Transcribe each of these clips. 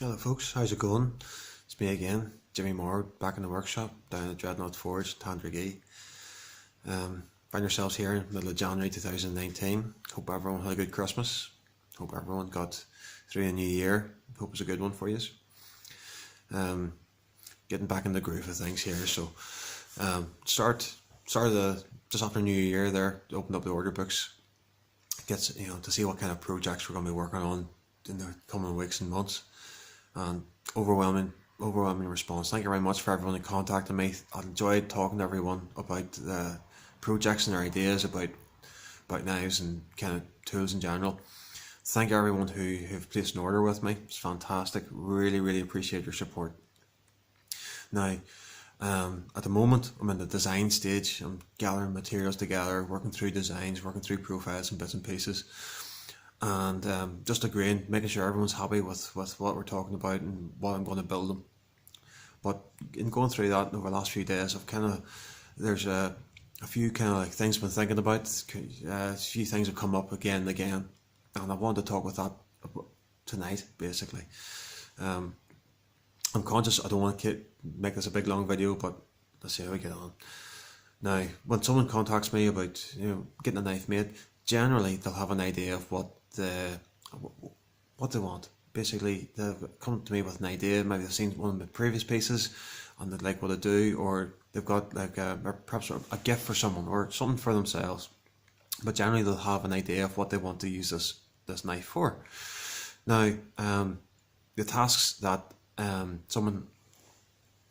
Hello folks, how's it going? It's me again, Jimmy Moore, back in the workshop down at Dreadnought Forge, Tandragee. Find yourselves here in the middle of January 2019. Hope everyone had a good Christmas. Hope everyone got through a new year. Hope it was a good one for you. Getting back in the groove of things here. So start of the just after New Year there, opened up the order books. Gets to see what kind of projects we're going to be working on in the coming weeks and months. And overwhelming response. Thank you very much for everyone who contacted me. I enjoyed talking to everyone about the projects and their ideas about knives and kind of tools in general. Thank you everyone who've placed an order with me. It's fantastic. Really appreciate your support. Now, at the moment I'm in the design stage. I'm gathering materials together, working through designs, working through profiles and bits and pieces. And just agreeing, making sure everyone's happy with what we're talking about and what I'm going to build them. But in going through that over the last few days, there's a few kind of like things I've been thinking about. A few things have come up again and again, and I wanted to talk with that tonight, basically. I'm conscious I don't want to make this a big long video, but let's see how we get on. Now, when someone contacts me about getting a knife made, generally they'll have an idea of what they want. Basically, they've come to me with an idea. Maybe they've seen one of my previous pieces and they like what I do, or they've got like perhaps a gift for someone or something for themselves. But generally, they'll have an idea of what they want to use this knife for. Now, the tasks that someone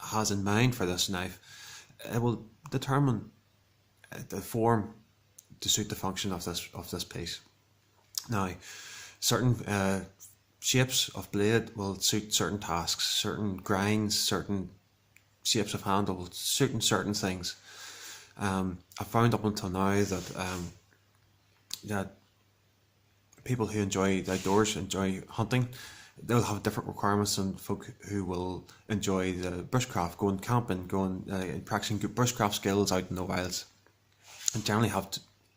has in mind for this knife, it will determine the form to suit the function of this piece. Now, certain shapes of blade will suit certain tasks, certain grinds, certain shapes of handle will suit certain things. I found up until now that people who enjoy the outdoors, enjoy hunting, they'll have different requirements than folk who will enjoy the bushcraft, going camping, practicing good bushcraft skills out in the wilds, and generally have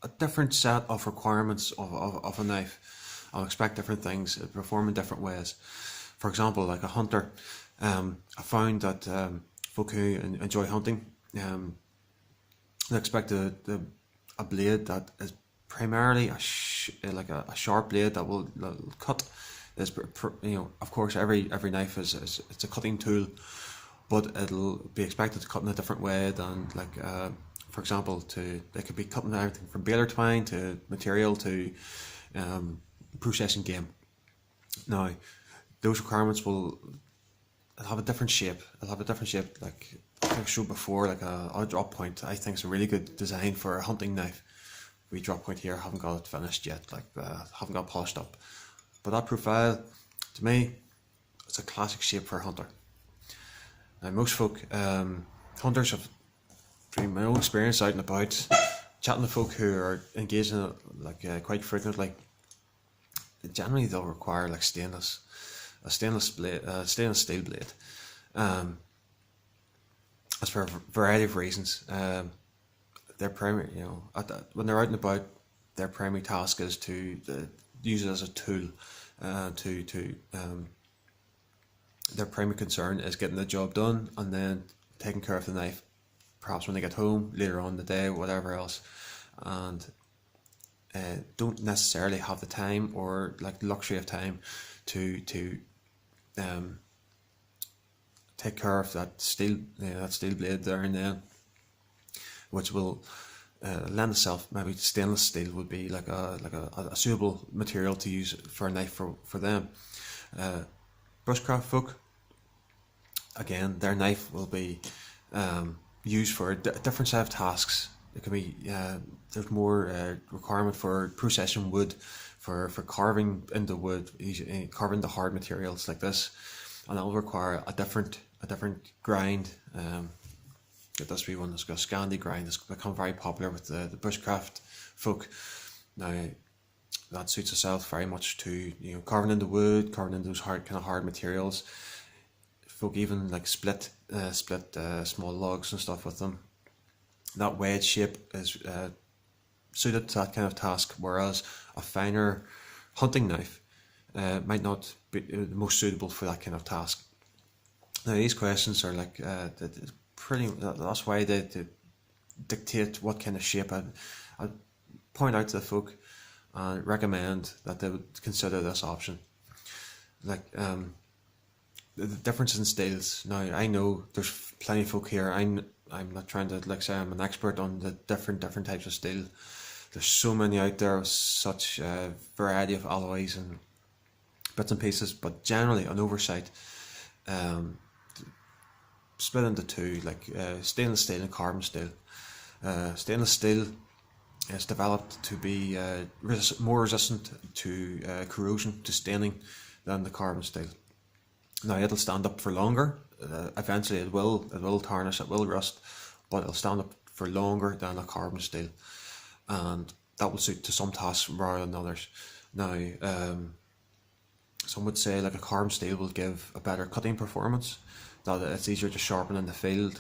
a different set of requirements of a knife. I'll expect different things, perform in different ways. For example, like a hunter, I found that folk who enjoy hunting, they expect a blade that is primarily a sharp blade that will cut. Of course, every knife it's a cutting tool, but it'll be expected to cut in a different way than for example, they could be cutting everything from baler twine to material to processing game. Now, those requirements will have a different shape. It'll have a different shape, like I showed before, like a drop point. I think it's a really good design for a hunting knife. We drop point here, haven't got it finished yet, haven't got polished up. But that profile, to me, it's a classic shape for a hunter. Now, most folk, hunters have, through my own experience out and about, chatting to folk who are engaged in it quite frequently, generally they'll require a stainless steel blade. That's for a variety of reasons. Their primary, when they're out and about, their primary task is to use it as a tool. Their primary concern is getting the job done and then taking care of the knife, perhaps when they get home later on in the day, whatever else, and don't necessarily have the time or luxury of time to take care of that steel blade there and then, which will lend itself. Maybe stainless steel would be a suitable material to use for a knife for them. Bushcraft folk, again, their knife will be used for a different set of tasks. It can be there's more requirement for processing wood, for carving into wood, carving the hard materials like this, and that will require a different grind. Get this wee one that's got a Scandi grind. It's become very popular with the bushcraft folk. Now, that suits itself very much to carving into wood, carving into those hard materials. Folk even split small logs and stuff with them. That wedge shape is suited to that kind of task, whereas a finer hunting knife might not be the most suitable for that kind of task. Now these questions are like pretty. That's why they dictate what kind of shape I'd point out to the folk and recommend that they would consider this option. Like the difference in styles. Now I know there's plenty of folk here. I'm not trying to like say I'm an expert on the different types of steel. There's so many out there with such a variety of alloys and bits and pieces, but generally an oversight split into two, like stainless steel and carbon steel. Stainless steel is developed to be more resistant to corrosion, to staining, than the carbon steel. Now it'll stand up for longer. Eventually it will tarnish, it will rust, but it'll stand up for longer than a carbon steel, and that will suit to some tasks rather than others. Now some would say like a carbon steel will give a better cutting performance, that it's easier to sharpen in the field,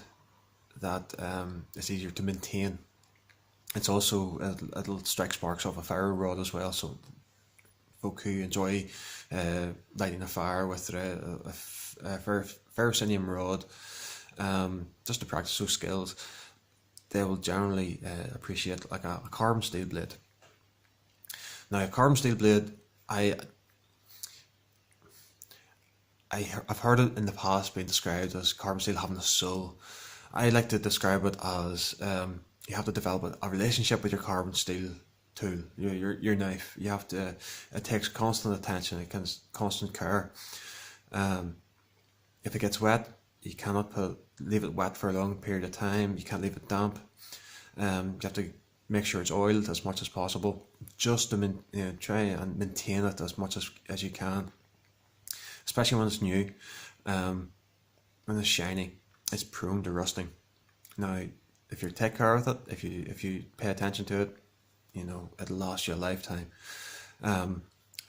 that it's easier to maintain. It's also, it'll strike sparks off a fire rod as well, so folk who enjoy lighting a fire with a ferrocenium rod, just to practice those skills, they will generally appreciate like a carbon steel blade. Now a carbon steel blade, I've heard it in the past being described as carbon steel having a soul. I like to describe it as you have to develop a relationship with your carbon steel tool, your knife. You have to. It takes constant attention. It can constant care. If it gets wet, you cannot leave it wet for a long period of time. You can't leave it damp. You have to make sure it's oiled as much as possible, just to try and maintain it as much as you can. Especially when it's new, when it's shiny, it's prone to rusting. Now, if you take care of it, if you pay attention to it, it'll last you a lifetime.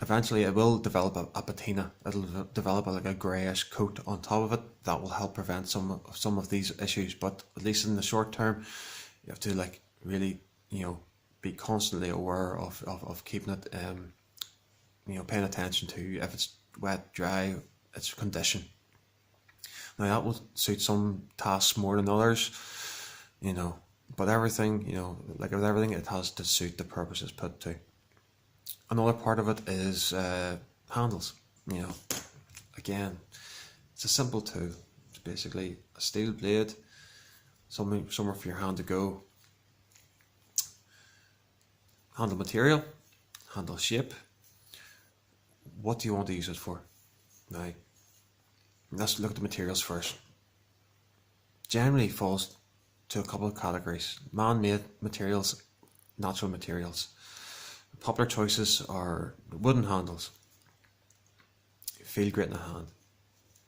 Eventually, it will develop a patina. It'll develop like a greyish coat on top of it that will help prevent some of these issues. But at least in the short term, you have to like really be constantly aware of keeping it paying attention to if it's wet, dry, its condition. Now that will suit some tasks more than others, but everything, like with everything, it has to suit the purpose it's put to. Another part of it is handles. Again, it's a simple tool. It's basically a steel blade, somewhere for your hand to go. Handle material, handle shape. What do you want to use it for? Now, let's look at the materials first. Generally falls to a couple of categories: man-made materials, natural materials. Popular choices are wooden handles. Feel great in the hand.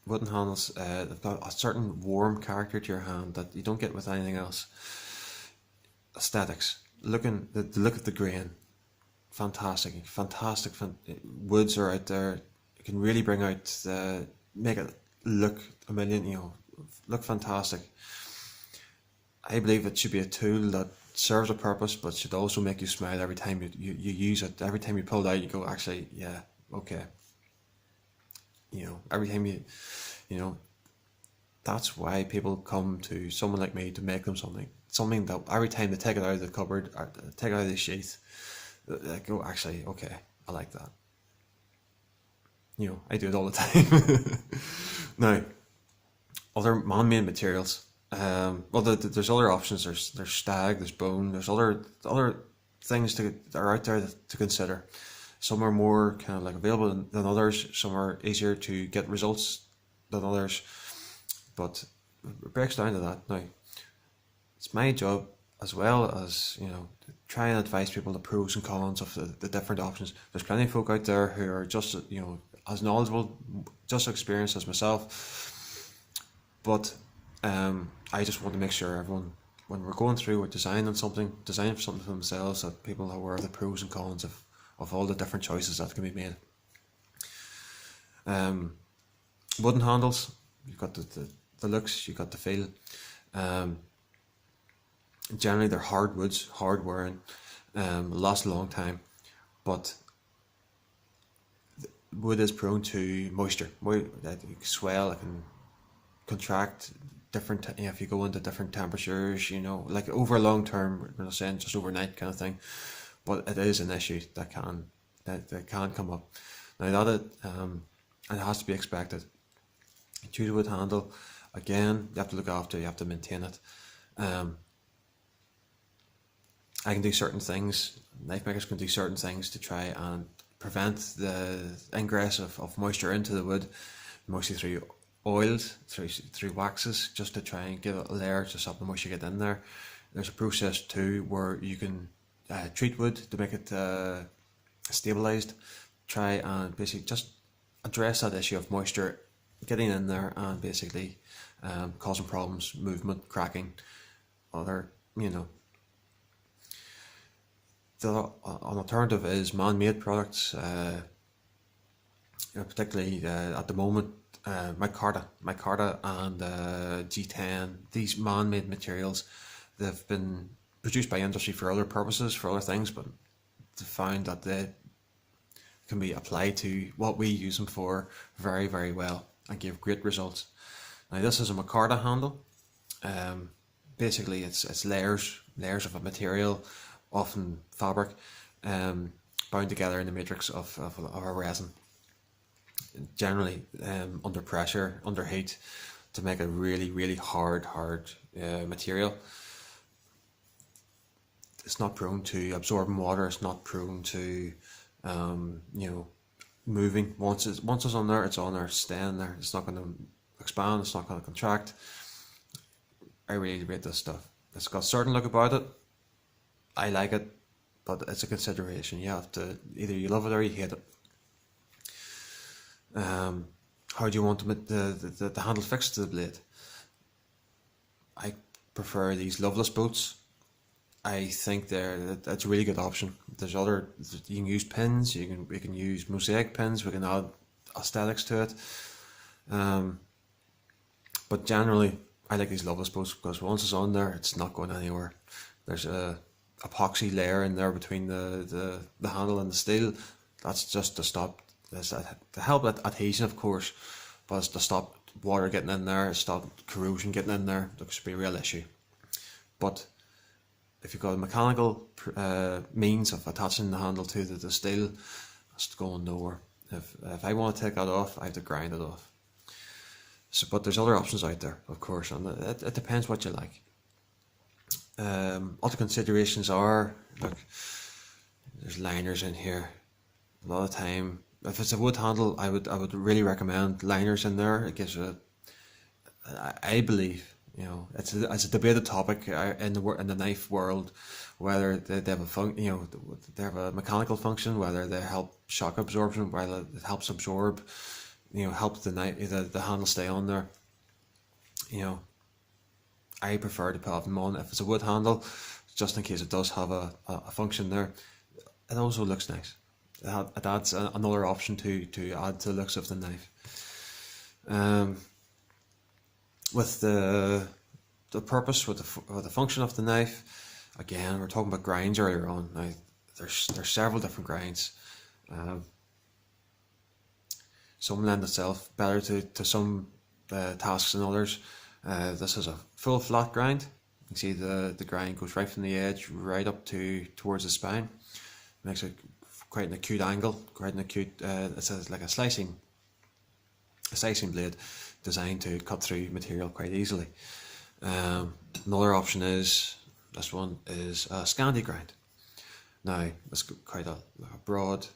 Wooden handles, they've got a certain warm character to your hand that you don't get with anything else. Aesthetics. The look of the grain. Fantastic. Woods are out there. You can really bring out make it look a million, look fantastic. I believe it should be a tool that serves a purpose, but should also make you smile every time you use it. Every time you pull it out, you go, actually, yeah, okay. Every time that's why people come to someone like me to make them something that every time they take it out of the cupboard or take it out of the sheath, they go, actually, okay, I like that. I do it all the time. Now, other man-made materials. There's other options. There's stag, there's bone, there's other things that are out there to consider. Some are more kind of like available than others. Some are easier to get results than others. But it breaks down to that. Now, it's my job as well as to try and advise people the pros and cons of the different options. There's plenty of folk out there who are just as knowledgeable, just as experienced as myself. But I just want to make sure everyone, when we're going through or designing something for themselves, that people are aware of the pros and cons of all the different choices that can be made. Wooden handles, you've got the looks, you've got the feel. Generally they're hard woods, hard wearing, last a long time, but wood is prone to moisture. It can swell, it can contract different, if you go into different temperatures, like over long term, we're not saying just overnight kind of thing, but it is an issue that can come up. Now that it has to be expected. Choose a wood handle. Again, you have to look after it, you have to maintain it. I can do certain things, knife makers can do certain things to try and prevent the ingress of moisture into the wood, mostly through oils, through waxes, just to try and give it a layer to stop the moisture get in there. There's a process too where you can treat wood to make it stabilized, try and basically just address that issue of moisture getting in there and basically causing problems, movement, cracking, other, The an alternative is man-made products, particularly at the moment, micarta and G10. These man-made materials, they've been produced by industry for other purposes, for other things, but they found that they can be applied to what we use them for very, very well and give great results. Now this is a micarta handle. Basically it's layers of a material, often fabric, bound together in the matrix of a resin, generally under pressure, under heat, to make a really, really hard material. It's not prone to absorbing water, it's not prone to moving. Once it's on there, it's staying there. It's not going to expand, it's not going to contract. I really rate this stuff. It's got a certain look about it. I like it, but it's a consideration. You have to, either you love it or you hate it. How do you want the handle fixed to the blade? I prefer these loveless bolts. I think that's a really good option. There's other, you can use pins, we can use mosaic pins, we can add aesthetics to it. But generally, I like these loveless bolts because once it's on there, it's not going anywhere. There's a epoxy layer in there between the handle and the steel. That's just to stop, to help with adhesion, of course, but it's to stop water getting in there, stop corrosion getting in there. That could be a real issue. But if you've got a mechanical means of attaching the handle to the steel, it's going nowhere. If I want to take that off, I have to grind it off. So, but there's other options out there, of course, and it depends what you like. Other considerations are, look, there's liners in here. A lot of time, if it's a wood handle, I would really recommend liners in there. It gives I believe, it's a debated topic in the knife world, whether they have they have a mechanical function, whether they help shock absorption, whether it helps absorb, help the handle stay on there. I prefer to put them on if it's a wood handle, just in case it does have a function there. It also looks nice. It adds another option to add to the looks of the knife. With the purpose, with the function of the knife, again, we're talking about grinds earlier on. Now, there's several different grinds. Some lend itself better to some tasks than others. This is a full flat grind. You can see the grind goes right from the edge right up towards the spine. Makes it quite an acute angle, quite an acute. It's like a slicing blade designed to cut through material quite easily. Another option is, this one is a Scandi grind. Now it's quite a broad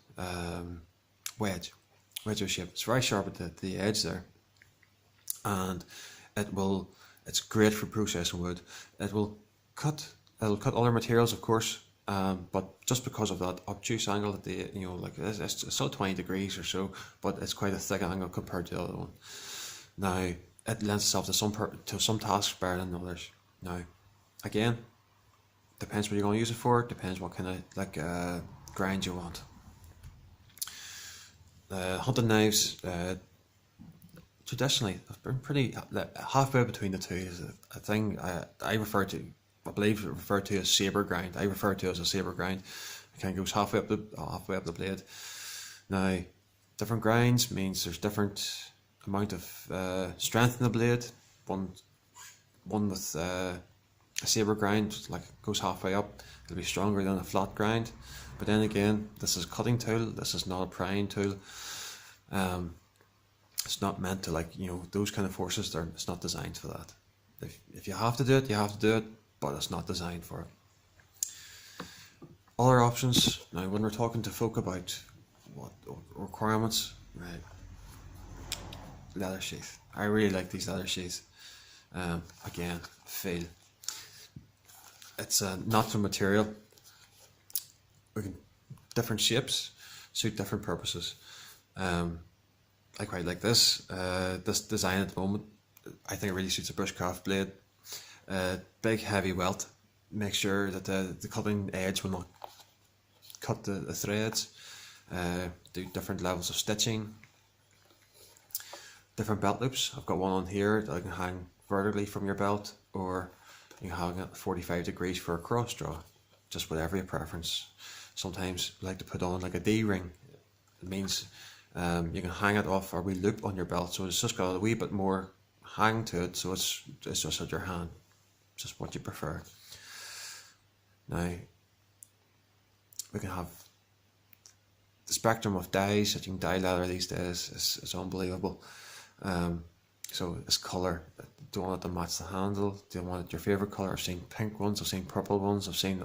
wedge shape. It's very sharp at the edge there, and it's great for processing wood. It'll cut other materials, of course, but just because of that obtuse angle at the it's still 20 degrees or so, but it's quite a thick angle compared to the other one. Now it lends itself to some tasks better than others. Now again, depends what you're going to use it for. Depends what kind of grind you want. Hunting knives, traditionally, have been pretty halfway between the two. Is a thing I believe referred to as saber grind. I refer to it as a saber grind. It kind of goes halfway up the blade. Now, Different grinds means there's different amount of strength in the blade. One with a saber grind, like goes halfway up, it'll be stronger than a flat grind. But then again, this is a cutting tool. This is not a prying tool. It's not meant to, like, those kind of forces. It's not designed for that. If you have to do it, you have to do it, but it's not designed for it. Other options. Now, when we're talking to folk about what requirements, right? Leather sheath. I really like these leather sheaths. Again, feel. It's a natural material. Different shapes suit different purposes. I quite like this. This design at the moment, I think it really suits a bushcraft blade. Big heavy welt. Make sure that the cutting edge will not cut the threads. Do different levels of stitching. Different belt loops. I've got one on here that I can hang vertically from your belt, or you can hang it 45 degrees for a cross draw. Just whatever your preference. Sometimes I like to put on like a D-ring. It means you can hang it off a wee loop on your belt, so it's just got a wee bit more hang to it, so it's just at your hand. Just what you prefer. Now, we can have the spectrum of dyes that you can dye leather these days is unbelievable. So it's colour. Do you want it to match the handle? Do you want it your favourite colour? I've seen pink ones, I've seen purple ones, I've seen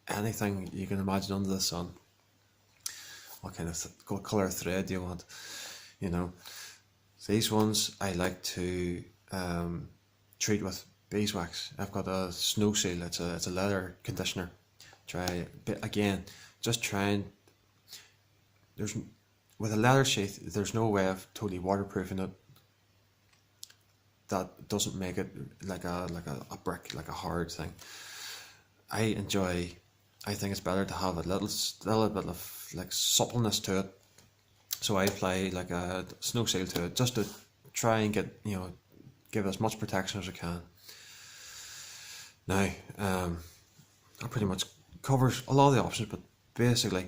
anything you can imagine under the sun. What kind of colour thread do you want? These ones I like to treat with beeswax. I've got a snow seal. It's a leather conditioner. Just try and with a leather sheath, there's no way of totally waterproofing it that doesn't make it like a brick, like a hard thing. I think it's better to have a little bit of like suppleness to it. So I apply like a snow seal to it just to try and get, give as much protection as I can. Now, that pretty much covers a lot of the options, but basically,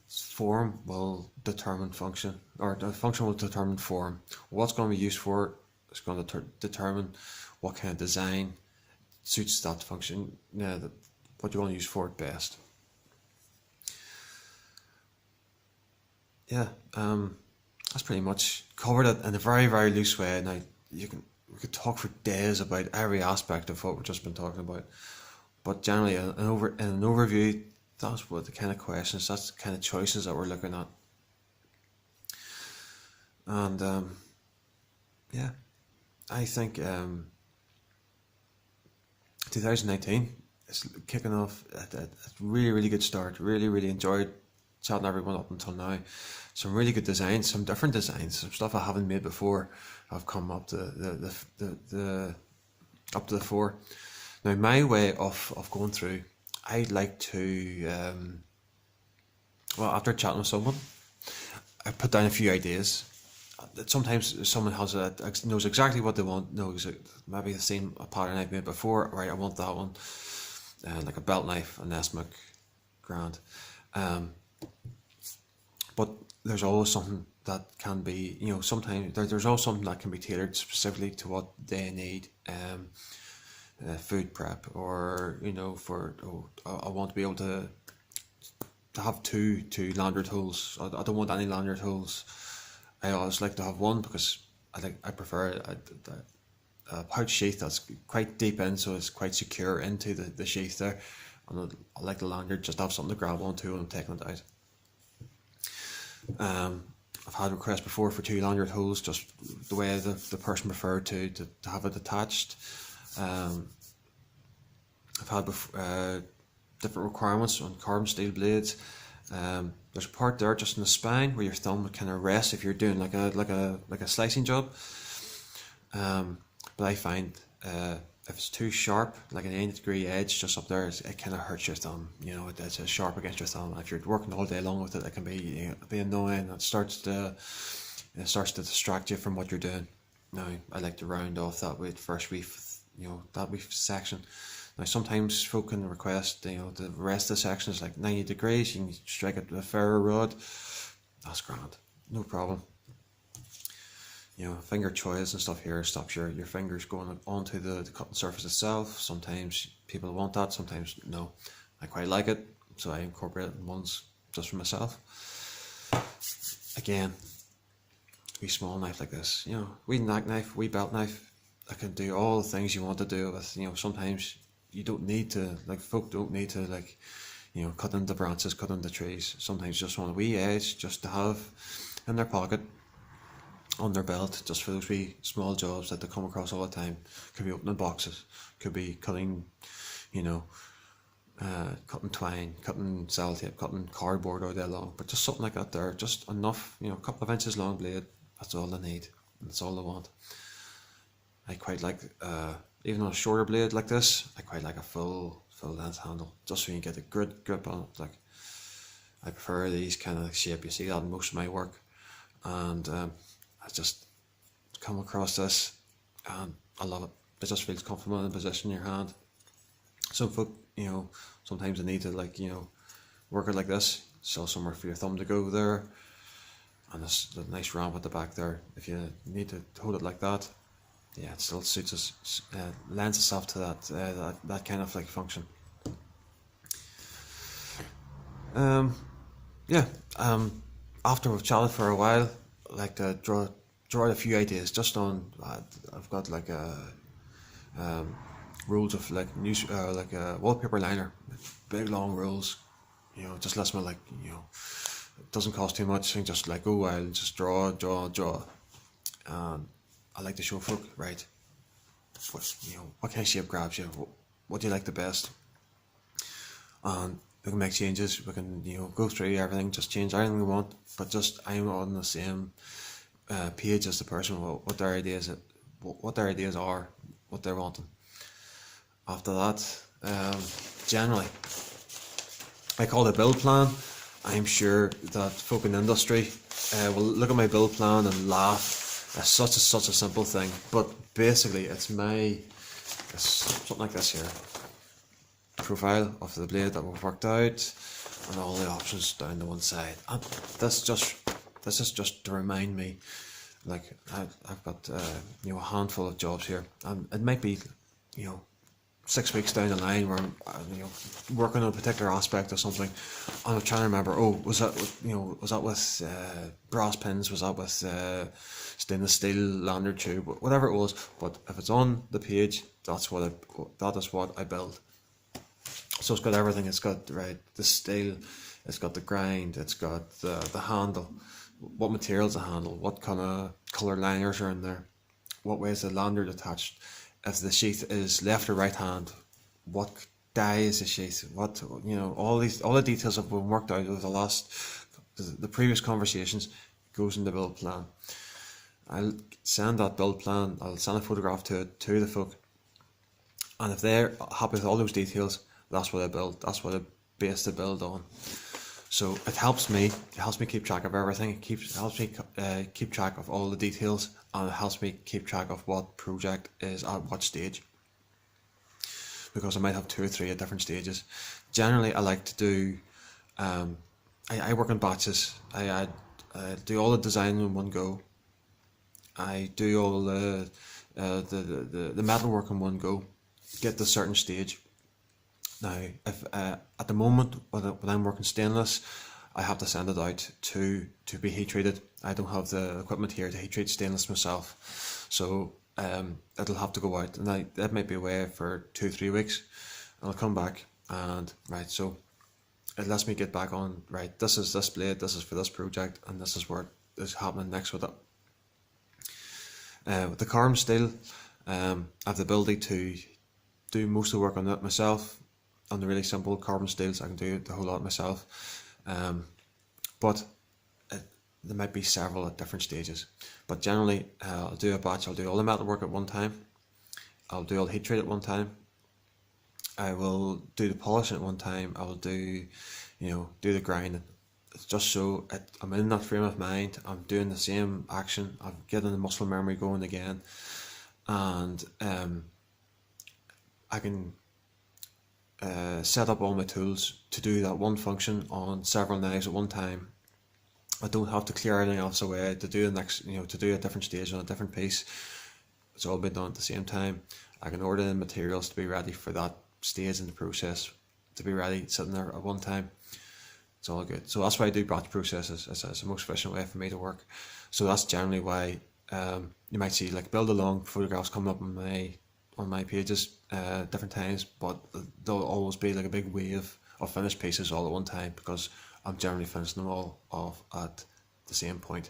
form will determine function, or the function will determine form. What's going to be used for it is going to determine what kind of design suits that function, what you want to use for it best. Yeah, that's pretty much covered it in a very, very loose way. Now, we could talk for days about every aspect of what we've just been talking about, but generally, in an overview, that's what the kind of questions, that's the kind of choices that we're looking at. And yeah, I think 2019 is kicking off at a really, really good start. Really, really enjoyed chatting everyone up until now. Some really good designs, some different designs, some stuff I haven't made before have come up to the fore. Now, my way of going through, I'd like to, after chatting with someone, I put down a few ideas. Sometimes someone knows exactly what they want, knows maybe the same pattern I've made before. Right, I want that one, like a belt knife, an Esmuk, grand. But there's always something that can be, sometimes there's always something that can be tailored specifically to what they need. Food prep, or I want to be able to have two lanyard holes. I don't want any lanyard holes. I always like to have one because I prefer a pouch sheath that's quite deep in, so it's quite secure into the sheath there. And I like the lanyard just to have something to grab onto when I'm taking it out. I've had requests before for two lanyard holes, just the way the person preferred to have it attached. I've had different requirements on carbon steel blades. There's a part there just in the spine where your thumb would kind of rest if you're doing like a slicing job. But I find if it's too sharp, like an 90-degree edge just up there, it kind of hurts your thumb. It's sharp against your thumb. If you're working all day long with it, it can be annoying. It starts to distract you from what you're doing. Now, I like to round off that with first reef, that reef section. Now, sometimes folk can request, the rest of the section is like 90 degrees. You can strike it with a ferro rod. that's grand, no problem. Finger choice and stuff here stops your fingers going onto the cutting surface itself. Sometimes people want that, sometimes no. I quite like it, so I incorporate it in ones just for myself. Again, wee small knife like this, wee knack knife, wee belt knife, I can do all the things you want to do with. Sometimes you don't need to, like, folk don't need to, like, cut into branches, cut into trees. Sometimes just want a wee edge just to have in their pocket, on their belt, just for those wee small jobs that they come across all the time. Could be opening boxes, could be cutting, cutting twine, cutting sellotape, cutting cardboard all day long. But just something like that there, just enough, a couple of inches long blade, that's all they need, that's all they want. I quite like, even on a shorter blade like this, I quite like a full length handle, just so you can get a good grip on it. Like, I prefer these kind of shape, you see that in most of my work, and I just come across this and I love it. It just feels comfortable in the position in your hand. Some folk, sometimes they need to, like, work it like this, so somewhere for your thumb to go there, and there's a nice ramp at the back there. If you need to hold it like that, yeah, it still suits us, lends itself to that kind of like function. After we've chatted for a while, I like to draw out a few ideas just on. I've got like rolls of like like a wallpaper liner, big long rolls. Just lets me, like, it doesn't cost too much. And just like, oh, I'll just draw. And I like to show folk, right, what kind of shape grabs you, what do you like the best, and we can make changes. We can go through everything, just change anything we want, but just I'm on the same page as the person, what their ideas are, what they're wanting. After that, generally, I call it a build plan. I'm sure that folk in the industry will look at my build plan and laugh. It's such a simple thing, but basically it's something like this here. Profile of the blade that we've worked out, and all the options down the one side. And this is just to remind me, like, I've got a handful of jobs here, and it might be 6 weeks down the line where I'm working on a particular aspect of something, and I'm trying to remember, was that with brass pins, was that with stainless steel lander tube, whatever it was. But if it's on the page, that is what I build. So it's got everything. It's got the steel, it's got the grind, it's got the handle, what materials the handle, what kind of colour liners are in there, what way is the lander attached, if the sheath is left or right hand, what die is the sheath, what all the details have been worked out over the previous conversations, goes in the build plan. I'll send that build plan, I'll send a photograph to the folk, and if they're happy with all those details, that's what I build, that's what I base the build on. So it helps me keep track of everything, it helps me keep track of all the details, and it helps me keep track of what project is at what stage, because I might have 2 or 3 at different stages. Generally, I like to do, I work in batches. I do all the design in one go. I do all the metal work in one go, get to a certain stage. Now, if at the moment when I'm working stainless, I have to send it out to be heat treated. I don't have the equipment here to heat treat stainless myself, so it'll have to go out, and that might be away for 2-3 weeks. I'll come back, and so it lets me get back on. This is this blade, this is for this project, and this is what is happening next with it. With the carbon steel, I have the ability to do most of the work on it myself. On the really simple carbon steels, I can do the whole lot myself. But there might be several at different stages. But generally, I'll do a batch. I'll do all the metal work at one time. I'll do all the heat treat at one time. I will do the polishing at one time. I will do the grinding. It's just so I'm in that frame of mind. I'm doing the same action. I'm getting the muscle memory going again, and I can set up all my tools to do that one function on several knives at one time, I don't have to clear anything else away to do the next, to do a different stage on a different piece. It's all been done at the same time. I can order the materials to be ready for that stage in the process, to be ready sitting there at one time. It's all good. So that's why I do batch processes. It's the most efficient way for me to work. So that's generally why you might see like build along photographs coming up on my pages different times, but there'll always be like a big wave of finished pieces all at one time, because I'm generally finishing them all off at the same point.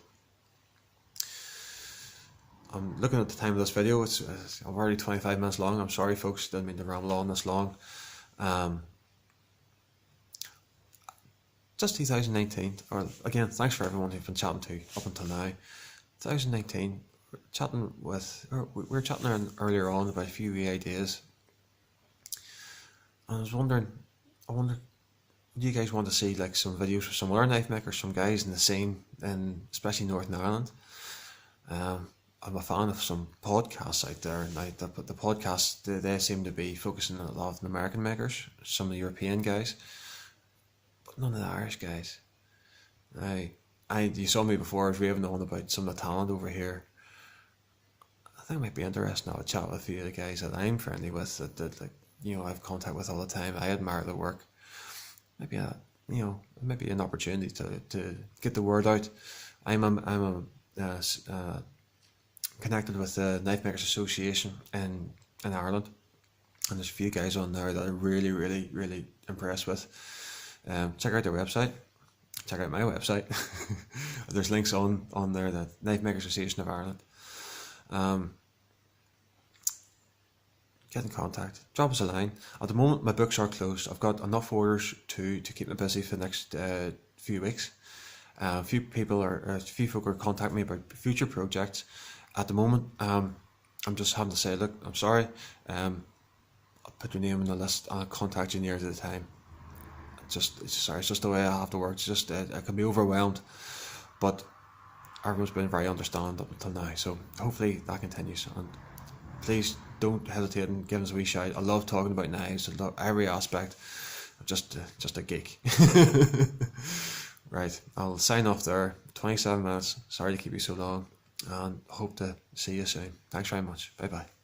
I'm looking at the time of this video. It's already 25 minutes long. I'm sorry folks, didn't mean to ramble on this long. Just 2019, or again, thanks for everyone who've been chatting to up until now. 2019, we were chatting earlier on about a few wee ideas. And I wonder, do you guys want to see like some videos of some other knife makers, some guys in the scene, in especially Northern Ireland? I'm a fan of some podcasts out there, and the podcasts, they seem to be focusing on a lot of the American makers, some of the European guys, but none of the Irish guys. You saw me before, I was raving on about some of the talent over here. I think it might be interesting to have a chat with a few of the guys that I'm friendly with, that like, I have contact with all the time. I admire their work. Maybe an opportunity to get the word out. I'm connected with the Knife Makers Association in Ireland, and there's a few guys on there that I'm really, really, really impressed with. Check out their website. Check out my website. There's links on there, the Knife Makers Association of Ireland. Get in contact. Drop us a line. At the moment, my books are closed. I've got enough orders to keep me busy for the next few weeks. A few folk are contacting me about future projects. At the moment, I'm just having to say, look, I'm sorry. I'll put your name on the list and I'll contact you near to the time. It's just the way I have to work. It's just I can be overwhelmed, but everyone's been very understanding up until now. So hopefully that continues. And please don't hesitate in giving us a wee shout. I love talking about knives. I love every aspect. I'm just a geek. Right, I'll sign off there. 27 minutes. Sorry to keep you so long, and hope to see you soon. Thanks very much. Bye bye.